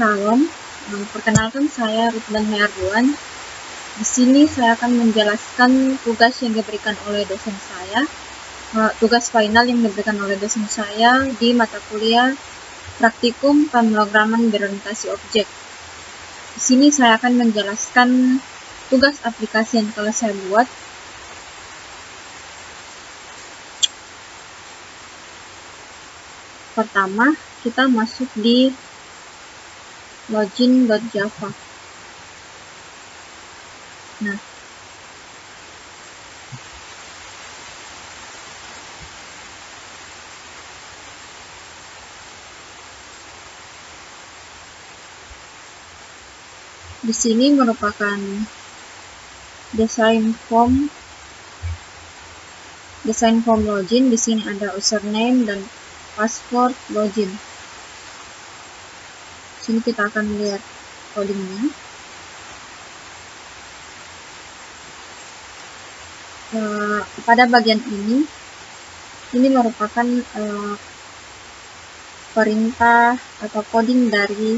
Shalom, perkenalkan saya Ruth Bani Arduan. Di sini saya akan menjelaskan tugas yang diberikan oleh dosen saya, tugas final yang diberikan oleh dosen saya di mata kuliah Praktikum Pemrograman Berorientasi Objek. Di sini saya akan menjelaskan tugas aplikasi yang telah saya buat. Pertama, kita masuk di login.java. Nah, di sini merupakan desain form login. Di sini ada username dan password login. Di sini kita akan lihat codingnya. Pada bagian ini merupakan perintah atau coding dari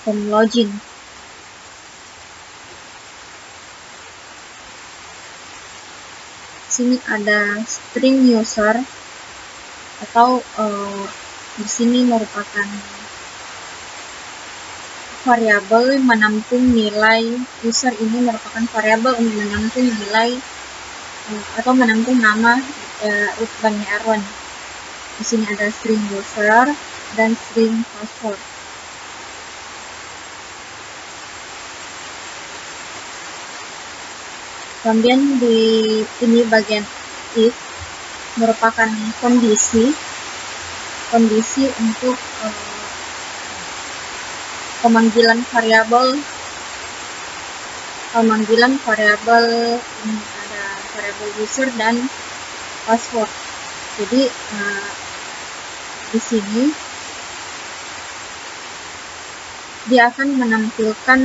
form login. Di sini ada string user atau di sini merupakan variabel menampung nilai. User ini merupakan variabel untuk menampung nilai atau menampung nama Ruth Bani Arduan. Di sini ada string user dan string password. Kemudian di ini bagian if merupakan kondisi untuk pemanggilan variabel ini ada variabel user dan password. Jadi di sini dia akan menampilkan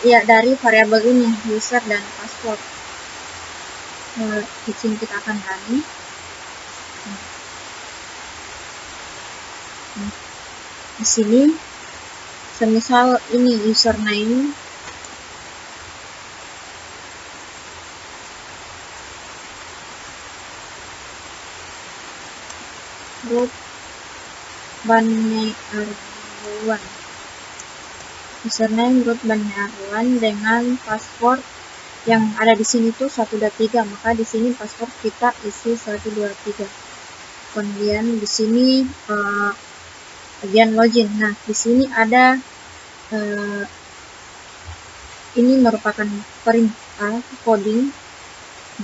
dari variabel ini user dan password. Di sini kita akan running. Di sini semisal ini username, Ruth Bani Arduan, username Ruth Bani Arduan dengan password yang ada di sini tuh 123, maka di sini password kita isi 123. Kemudian di sini bagian login. Nah, di sini ada ini merupakan perintah coding.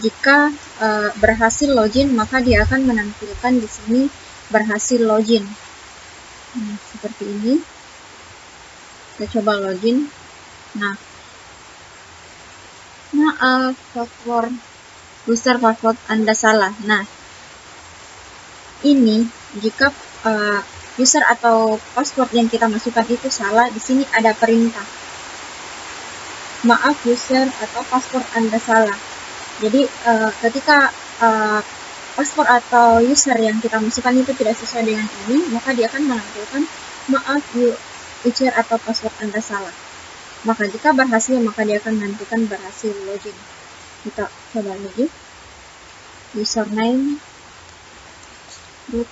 Jika berhasil login, maka dia akan menampilkan di sini berhasil login. Seperti ini. Kita coba login. Nah, maaf, user password Anda salah. Nah, ini jika user atau password yang kita masukkan itu salah, di sini ada perintah. Maaf, user atau password Anda salah. Jadi ketika password atau user yang kita masukkan itu tidak sesuai dengan ini, maka dia akan menampilkan maaf, user atau password Anda salah. Maka jika berhasil, maka dia akan menentukan berhasil login. Kita coba lagi. Username Ruth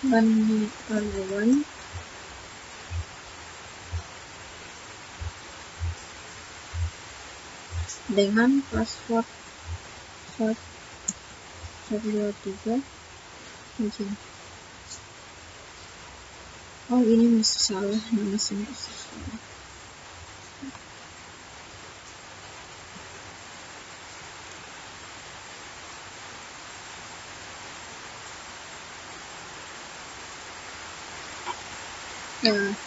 Bani Arduan dengan password 123 login. Oh, ini masih salah, masih salah.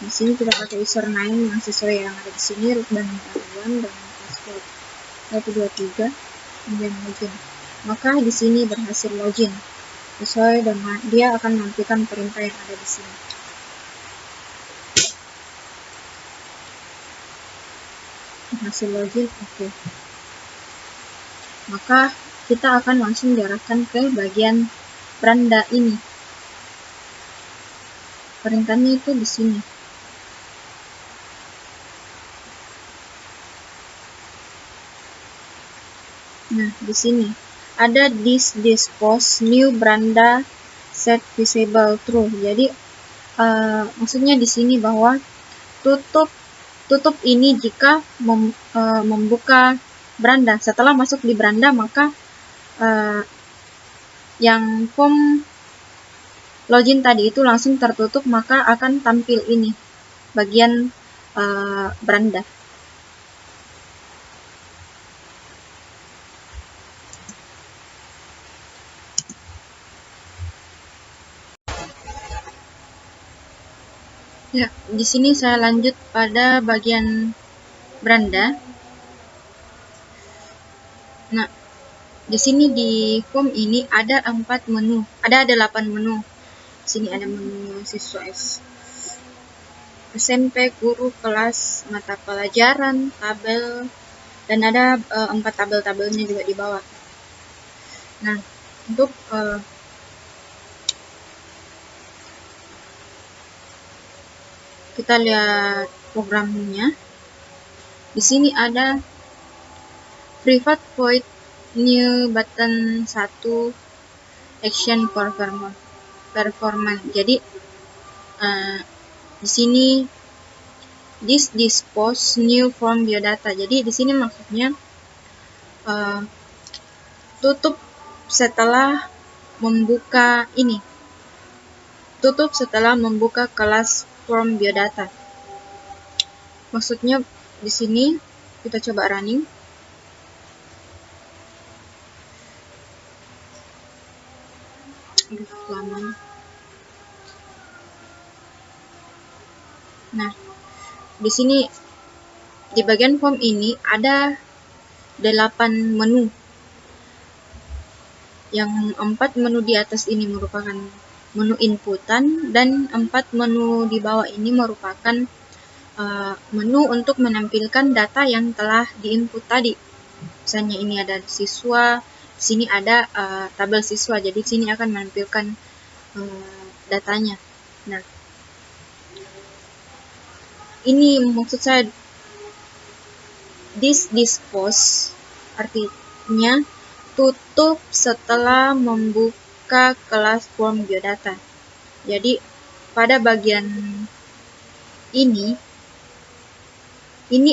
Di sini kita pakai username yang sesuai yang ada di sini, Ruth Bani Arduan dengan password 123, kemudian login. Maka di sini berhasil login. Sesuai dengan dia akan menampilkan perintah yang ada di sini. Hasil login, oke. Maka kita akan langsung diarahkan ke bagian beranda ini. perintahnya itu di sini. Nah, di sini ada this dispose new beranda set visible true. Jadi maksudnya di sini bahwa tutup ini jika membuka beranda. Setelah masuk di beranda, maka yang form login tadi itu langsung tertutup, maka akan tampil ini bagian beranda. Ya, di sini saya lanjut pada bagian beranda. Nah, di sini di form ini ada 4 menu, ada 8 menu. Di sini ada menu siswa SMP, guru, kelas, mata pelajaran, tabel, dan ada 4 tabel-tabelnya juga di bawah. Nah, untuk kita lihat programnya. Di sini ada private void new button 1 action performance. Jadi di sini this dispose new from biodata. Jadi di sini maksudnya tutup setelah membuka ini. Tutup setelah membuka kelas form biodata. Maksudnya di sini kita coba running. Lama. Nah, di sini di bagian form ini ada 8 menu. Yang 4 menu di atas ini merupakan menu inputan, dan 4 menu di bawah ini merupakan menu untuk menampilkan data yang telah diinput tadi. Misalnya ini ada siswa, di sini ada tabel siswa, jadi di sini akan menampilkan datanya. Nah, ini maksud saya this dispose artinya tutup setelah membuka kelas form biodata. Jadi pada bagian ini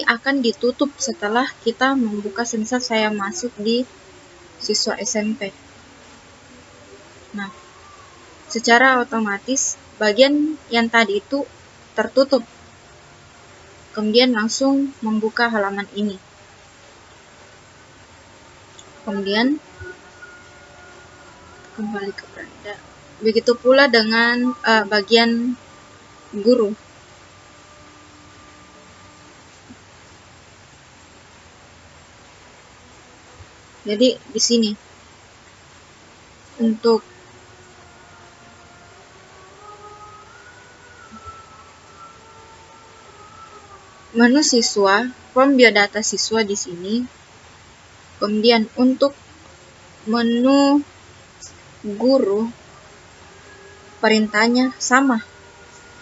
akan ditutup setelah kita membuka misal saya masuk di siswa SMP. Nah, secara otomatis bagian yang tadi itu tertutup, kemudian langsung membuka halaman ini. Kemudian kembali ke beranda. Begitu pula dengan bagian guru. Jadi di sini untuk menu siswa, form biodata siswa di sini. Kemudian untuk menu guru, perintahnya sama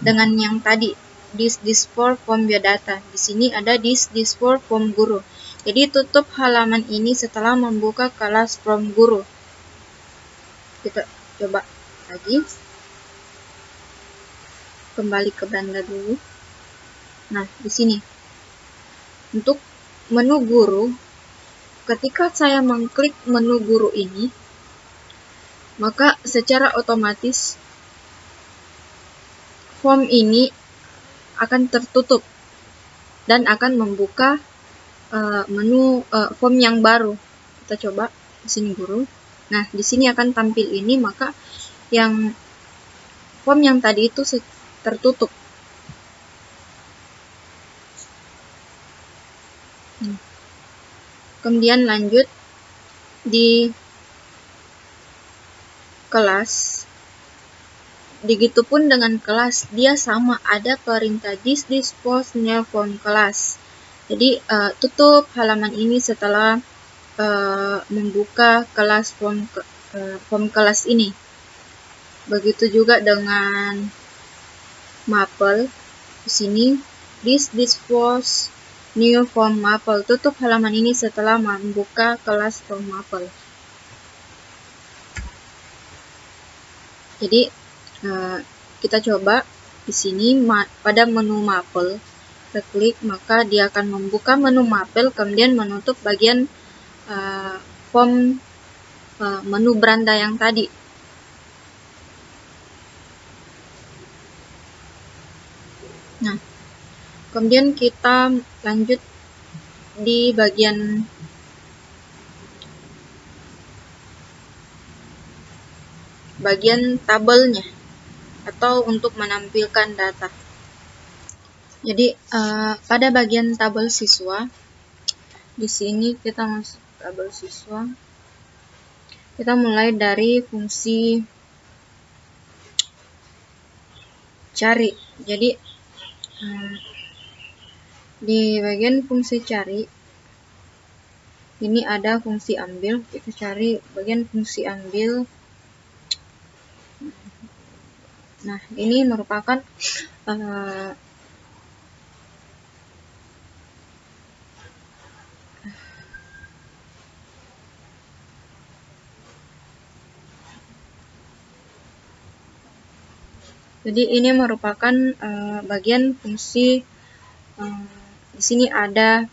dengan yang tadi, this for form biodata. Di sini ada this for form guru. Jadi tutup halaman ini setelah membuka kelas form guru. Kita coba lagi. Kembali ke beranda dulu. Nah, di sini untuk menu guru, ketika saya mengklik menu guru ini, maka secara otomatis form ini akan tertutup dan akan membuka menu form yang baru. Kita coba di sini guru. Nah, di sini akan tampil ini, maka yang form yang tadi itu tertutup. Kemudian lanjut di kelas. Begitupun dengan kelas, dia sama, ada perintah this dispose new form kelas. Jadi tutup halaman ini setelah membuka kelas form kelas ini. Begitu juga dengan Maple. Di sini this was new from Maple. Tutup halaman ini setelah membuka kelas from Maple. Jadi kita coba di sini pada menu Maple, kita klik, maka dia akan membuka menu Maple, kemudian menutup bagian form menu beranda yang tadi. Nah, kemudian kita lanjut di bagian tabelnya atau untuk menampilkan data. Jadi pada bagian tabel siswa, di sini kita masuk tabel siswa. Kita mulai dari fungsi cari. Jadi di bagian fungsi cari ini ada fungsi ambil. Kita cari bagian fungsi ambil. Nah, ini merupakan jadi ini merupakan bagian fungsi. Di sini ada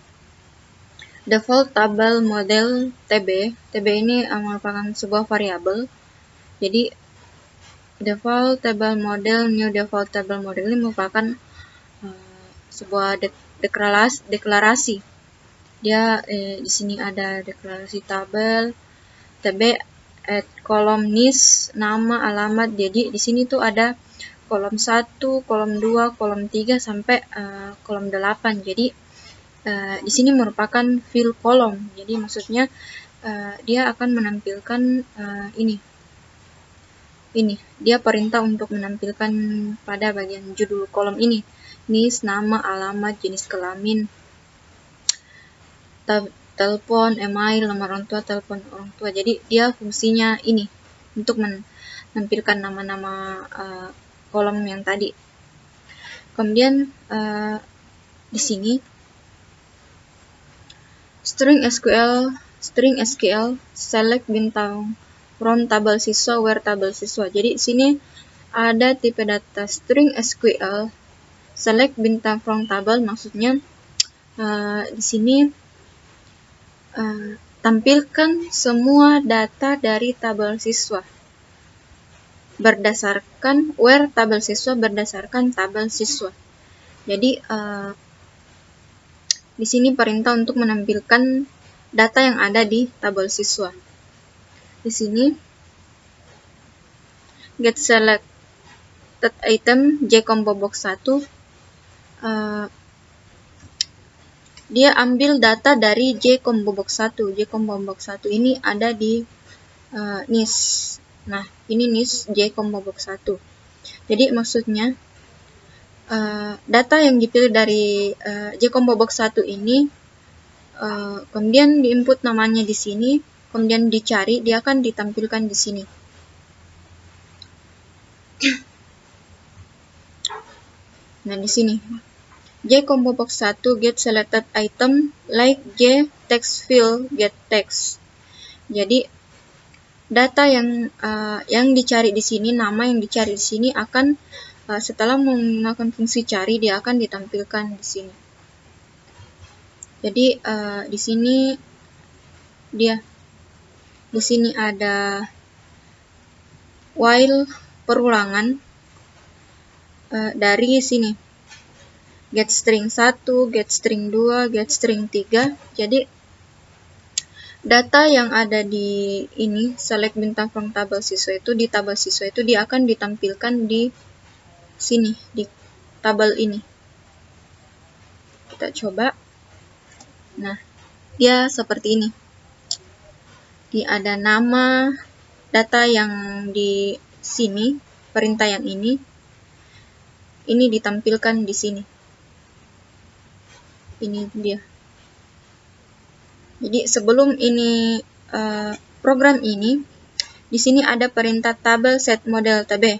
default table model TB. TB ini merupakan sebuah variabel. Jadi default table model, new default table model ini merupakan sebuah deklarasi. Dia di sini ada deklarasi tabel TB at kolom nis, nama, alamat. Jadi di sini tuh ada kolom 1, kolom 2, kolom 3 sampai kolom 8. Jadi di sini merupakan fill kolom. Jadi maksudnya dia akan menampilkan ini. Dia perintah untuk menampilkan pada bagian judul kolom ini. Nis, nama, alamat, jenis kelamin, telepon, email, nomor orang tua, telepon orang tua. Jadi dia fungsinya ini untuk menampilkan nama-nama kolom yang tadi. Kemudian di sini string SQL select bintang from tabel siswa where tabel siswa. Jadi di sini ada tipe data string SQL select bintang from tabel, maksudnya di sini tampilkan semua data dari tabel siswa berdasarkan where tabel siswa berdasarkan tabel siswa. Jadi di sini perintah untuk menampilkan data yang ada di tabel siswa. Di sini get selected item J combo box 1, dia ambil data dari J combo box 1. J combo box 1 ini ada di nis. Nah, ini nis J combo box 1. Jadi maksudnya data yang dipilih dari J combo box 1 ini kemudian diinput namanya di sini, kemudian dicari, dia akan ditampilkan di sini. Nah, di sini J combo box 1 get selected item like J text field get text. Jadi data yang dicari di sini, nama yang dicari di sini akan setelah menggunakan fungsi cari, dia akan ditampilkan di sini. Jadi di sini ada while perulangan dari sini. Get string 1, get string 2, get string 3. Jadi data yang ada di ini select bintang from tabel siswa itu, di tabel siswa itu dia akan ditampilkan di sini, di tabel ini. Kita coba. Nah, dia seperti ini. Dia ada nama, data yang di sini, perintah yang ini ditampilkan di sini. Ini dia. Jadi sebelum ini program ini, di sini ada perintah tabel set model TB.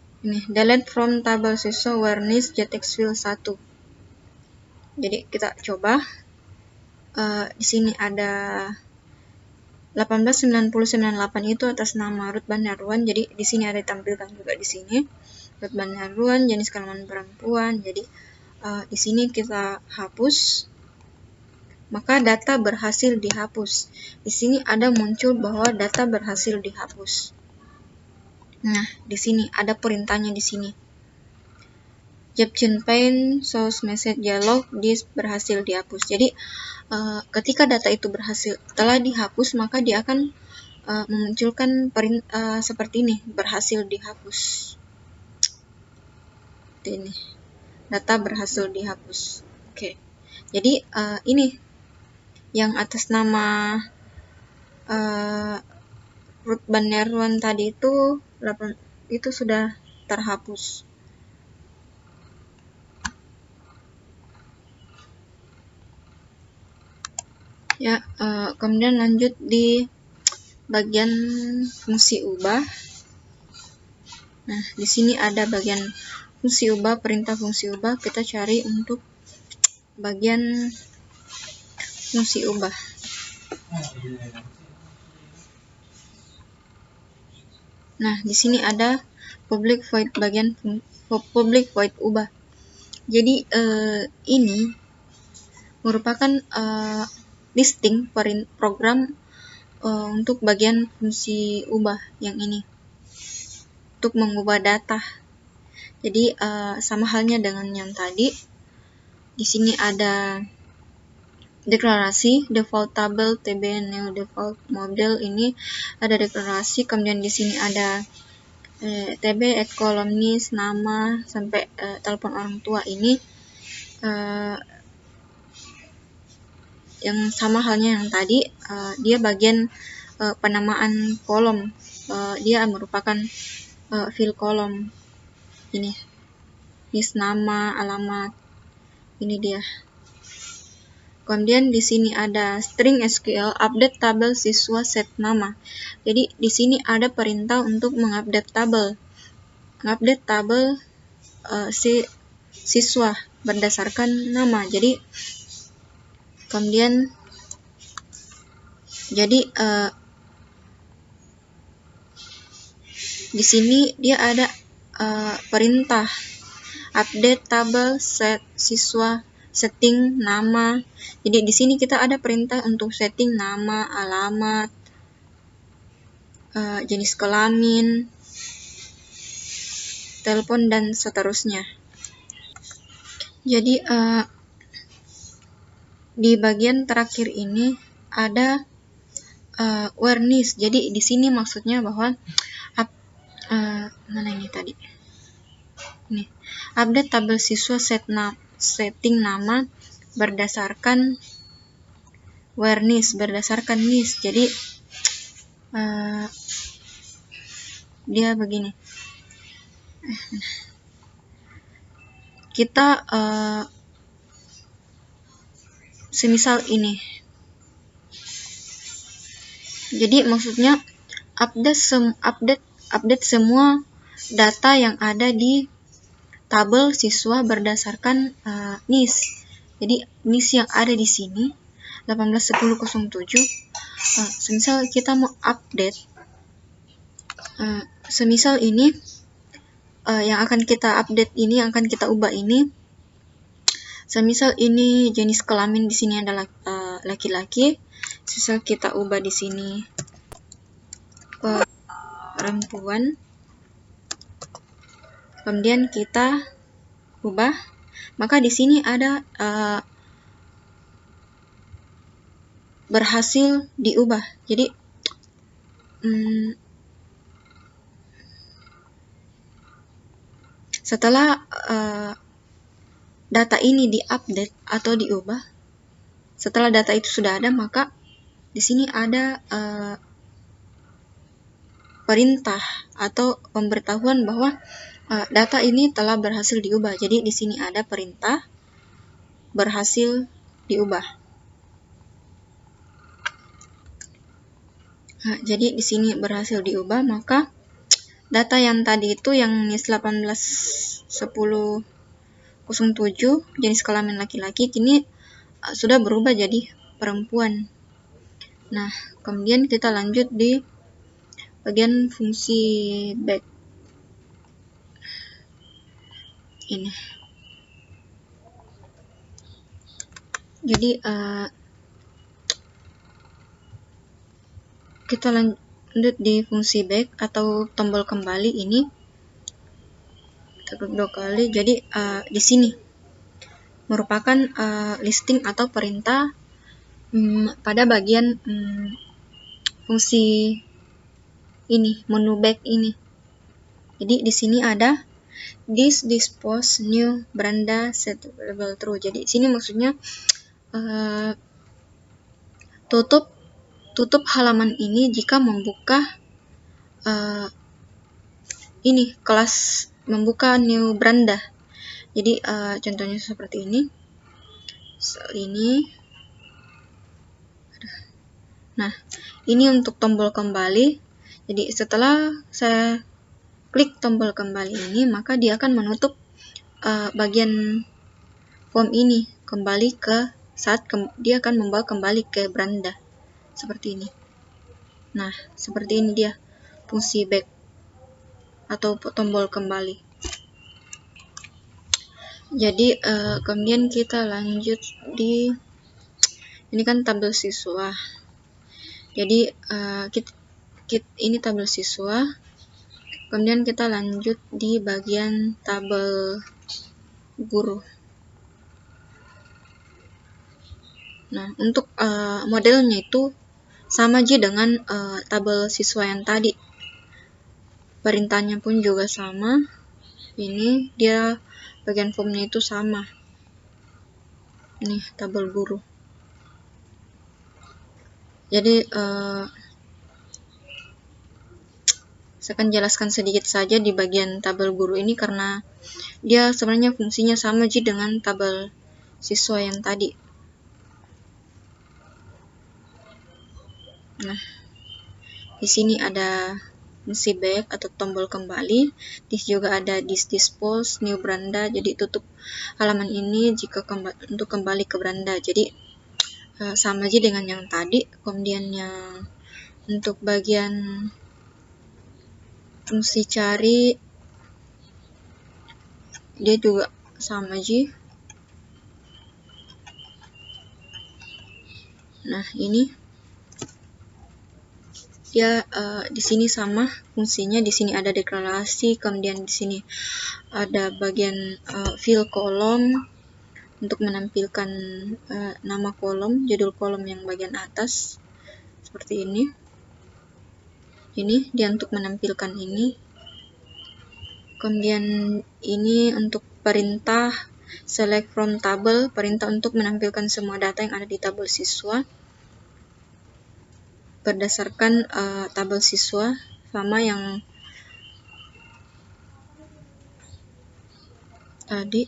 Ini delete from tabel siswa Warnis JTextFile 1. Jadi kita coba. Di sini ada 189098 itu atas nama Ruth Bandarwan. Jadi di sini ada ditampilkan juga di sini Ruth Bandarwan, jenis kelamin perempuan. Jadi di sini kita hapus, maka data berhasil dihapus. Di sini ada muncul bahwa data berhasil dihapus. Nah, di sini ada perintahnya di sini. Japchin pane shows message dialog, this berhasil dihapus. Jadi ketika data itu telah dihapus, maka dia akan memunculkan seperti ini, berhasil dihapus. Ini data berhasil dihapus. Oke. Jadi ini yang atas nama Ruth Bandarwan tadi itu sudah terhapus. Ya, kemudian lanjut di bagian fungsi ubah. Nah, di sini ada bagian fungsi ubah, perintah fungsi ubah. Kita cari untuk bagian fungsi ubah. Nah, di sini ada public void, bagian public void ubah. Jadi ini merupakan listing program untuk bagian fungsi ubah yang ini, untuk mengubah data. Jadi sama halnya dengan yang tadi. Di sini ada deklarasi default table tb new default model, ini ada deklarasi. Kemudian di sini ada tb columnis, nama sampai telepon orang tua. Ini yang sama halnya yang tadi, dia bagian penamaan kolom, dia merupakan fill kolom. Ini nama, alamat, ini dia. Kemudian di sini ada string SQL update tabel siswa set nama. Jadi di sini ada perintah untuk mengupdate tabel, siswa berdasarkan nama. Jadi kemudian di sini dia ada perintah update tabel set siswa setting nama. Jadi di sini kita ada perintah untuk setting nama, alamat, jenis kelamin, telepon, dan seterusnya. Jadi di bagian terakhir ini ada Warnis. Jadi di sini maksudnya bahwa mana ini tadi? Nih, update tabel siswa setting nama berdasarkan Warnis, berdasarkan NIS. Jadi dia begini. Kita semisal ini. Jadi maksudnya update semua data yang ada di tabel siswa berdasarkan NIS. Jadi NIS yang ada di sini 181007. Semisal kita mau update, semisal ini yang akan kita update ini, yang akan kita ubah ini, semisal ini jenis kelamin di sini adalah laki-laki, semisal kita ubah di sini perempuan, kemudian kita ubah, maka di sini ada berhasil diubah. Jadi setelah data ini diupdate atau diubah, setelah data itu sudah ada, maka di sini ada perintah atau pemberitahuan bahwa data ini telah berhasil diubah. Jadi di sini ada perintah berhasil diubah. Jadi di sini berhasil diubah, maka data yang tadi itu yang NIS 181007 jenis kelamin laki-laki kini sudah berubah jadi perempuan. Nah, kemudian kita lanjut di bagian fungsi back. Ini. Jadi kita lanjut di fungsi back atau tombol kembali ini. Kita klik 2 kali. Jadi di sini merupakan listing atau perintah pada bagian fungsi ini, menu back ini. Jadi di sini ada this dispose new beranda set available true. Jadi sini maksudnya tutup halaman ini jika membuka ini kelas membuka new beranda. Jadi contohnya seperti ini. Nah, ini untuk tombol kembali. Jadi setelah saya klik tombol kembali ini, maka dia akan menutup bagian form ini kembali ke saat dia akan membawa kembali ke beranda seperti ini. Nah, seperti ini dia fungsi back atau tombol kembali. Jadi kemudian kita lanjut di ini kan tabel siswa. Jadi ini tabel siswa. Kemudian kita lanjut di bagian tabel guru. Nah, untuk modelnya itu sama aja dengan tabel siswa yang tadi. Perintahnya pun juga sama. Ini dia bagian formnya itu sama. Ini tabel guru. Jadi saya akan jelaskan sedikit saja di bagian tabel guru ini karena dia sebenarnya fungsinya sama aja dengan tabel siswa yang tadi. Nah, di sini ada fungsi back atau tombol kembali. Di sini juga ada this dispose new beranda. Jadi tutup halaman ini jika untuk kembali ke beranda. Jadi sama aja dengan yang tadi. Kemudian yang untuk bagian fungsi cari dia juga sama aja. Nah, ini dia di sini sama fungsinya. Di sini ada deklarasi, kemudian di sini ada bagian fill kolom untuk menampilkan nama kolom, judul kolom yang bagian atas seperti ini. Ini dia untuk menampilkan ini. Kemudian ini untuk perintah select from table, perintah untuk menampilkan semua data yang ada di tabel siswa berdasarkan tabel siswa sama yang tadi.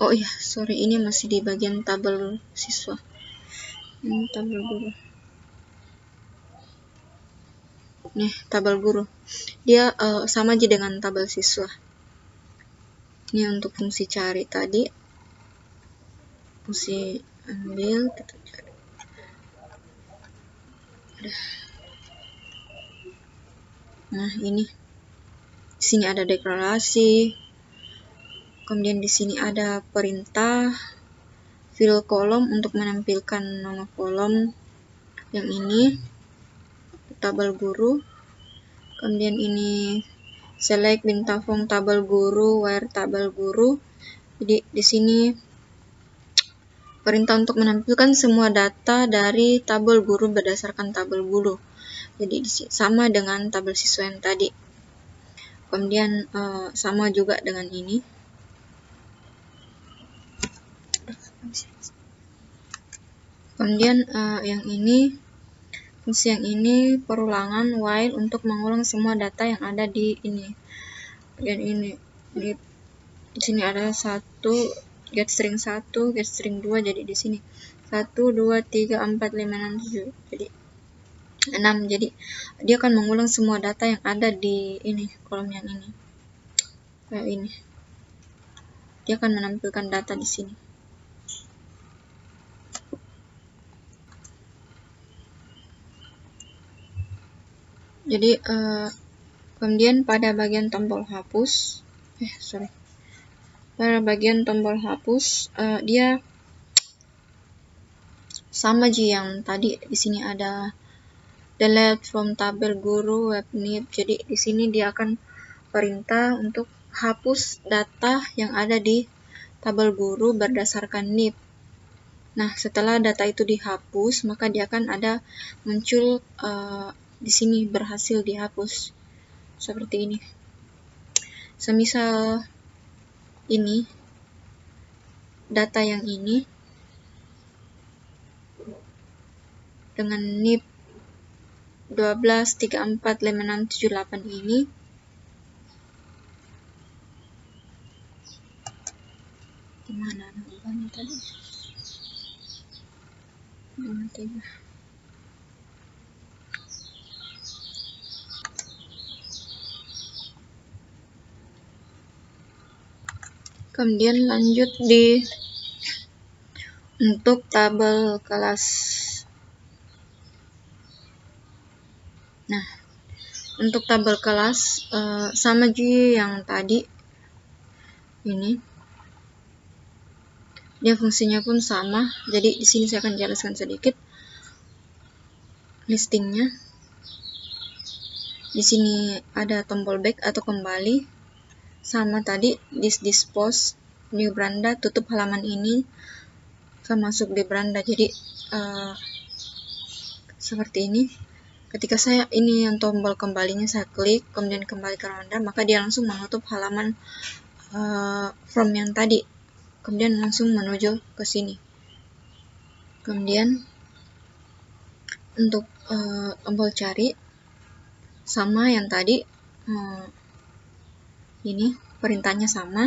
Oh iya, sorry, ini masih di bagian tabel siswa. Ini tabel guru. Nih, tabel guru. Dia sama aja dengan tabel siswa. Ini untuk fungsi cari tadi. Fungsi ambil, kita cari. Nah, ini. Di sini ada deklarasi. Kemudian di sini ada perintah fill kolom untuk menampilkan nama kolom yang ini. Tabel guru. Kemudian ini select bintang form tabel guru, where tabel guru. Jadi di sini perintah untuk menampilkan semua data dari tabel guru berdasarkan tabel guru. Jadi sama dengan tabel siswa yang tadi. Kemudian sama juga dengan ini. Kemudian yang ini, fungsi yang ini perulangan while untuk mengulang semua data yang ada di ini. Dan ini di sini ada get string 1, get string 2, jadi di sini 1, 2, 3, 4, 5, 6, 7. Jadi 6. Jadi dia akan mengulang semua data yang ada di ini, kolom yang ini. Kayak ini. Dia akan menampilkan data di sini. Jadi kemudian pada bagian tombol hapus, pada bagian tombol hapus dia sama yang tadi. Di sini ada delete from tabel guru web nib. Jadi di sini dia akan perintah untuk hapus data yang ada di tabel guru berdasarkan nib. Nah, setelah data itu dihapus, maka dia akan ada muncul di sini berhasil dihapus seperti ini. Semisal ini data yang ini dengan nib 12345678 ini gimana ubahnya tadi? Kemudian lanjut di untuk tabel kelas. Nah, untuk tabel kelas sama yang tadi ini. Dia fungsinya pun sama. Jadi di sini saya akan jelaskan sedikit listingnya. Di sini ada tombol back atau kembali. Sama tadi dispose new beranda, tutup halaman ini, akan masuk di beranda. Jadi seperti ini. Ketika saya ini yang tombol kembalinya saya klik, kemudian kembali ke beranda, maka dia langsung menutup halaman from yang tadi. Kemudian langsung menuju ke sini. Kemudian untuk tombol cari sama yang tadi, ini perintahnya sama.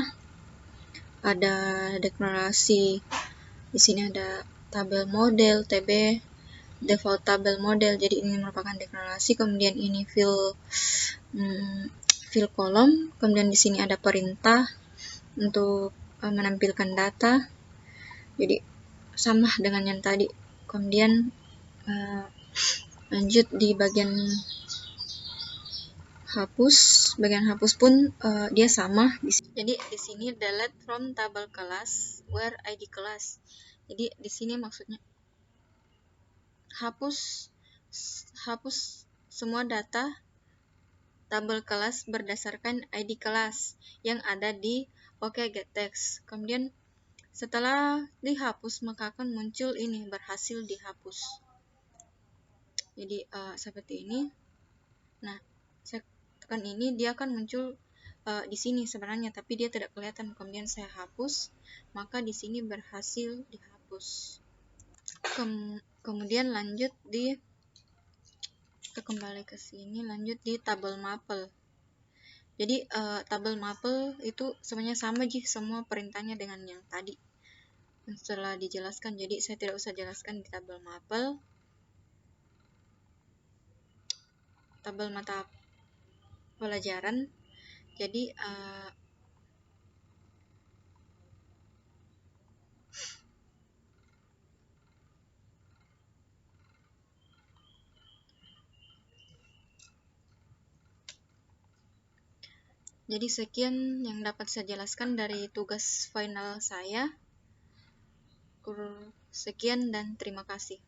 Ada deklarasi di sini, ada tabel model TB default tabel model. Jadi ini merupakan deklarasi. Kemudian ini fill kolom. Kemudian di sini ada perintah untuk menampilkan data. Jadi sama dengan yang tadi. Kemudian lanjut di bagian hapus. Bagian hapus pun dia sama. Jadi di sini delete from tabel kelas where id kelas. Jadi di sini maksudnya hapus semua data tabel kelas berdasarkan id kelas yang ada di OK-Gettext. Kemudian setelah dihapus maka akan muncul ini berhasil dihapus. Jadi seperti ini. Nah, saya tekan ini, dia akan muncul di sini sebenarnya, tapi dia tidak kelihatan. Kemudian saya hapus, maka di sini berhasil dihapus. Kemudian lanjut di, kita kembali ke sini, lanjut di tabel maple. Jadi tabel maple itu sebenarnya sama semua perintahnya dengan yang tadi setelah dijelaskan. Jadi saya tidak usah jelaskan di tabel maple. Tabel mata pelajaran. Jadi sekian yang dapat saya jelaskan dari tugas final saya. Sekian dan terima kasih.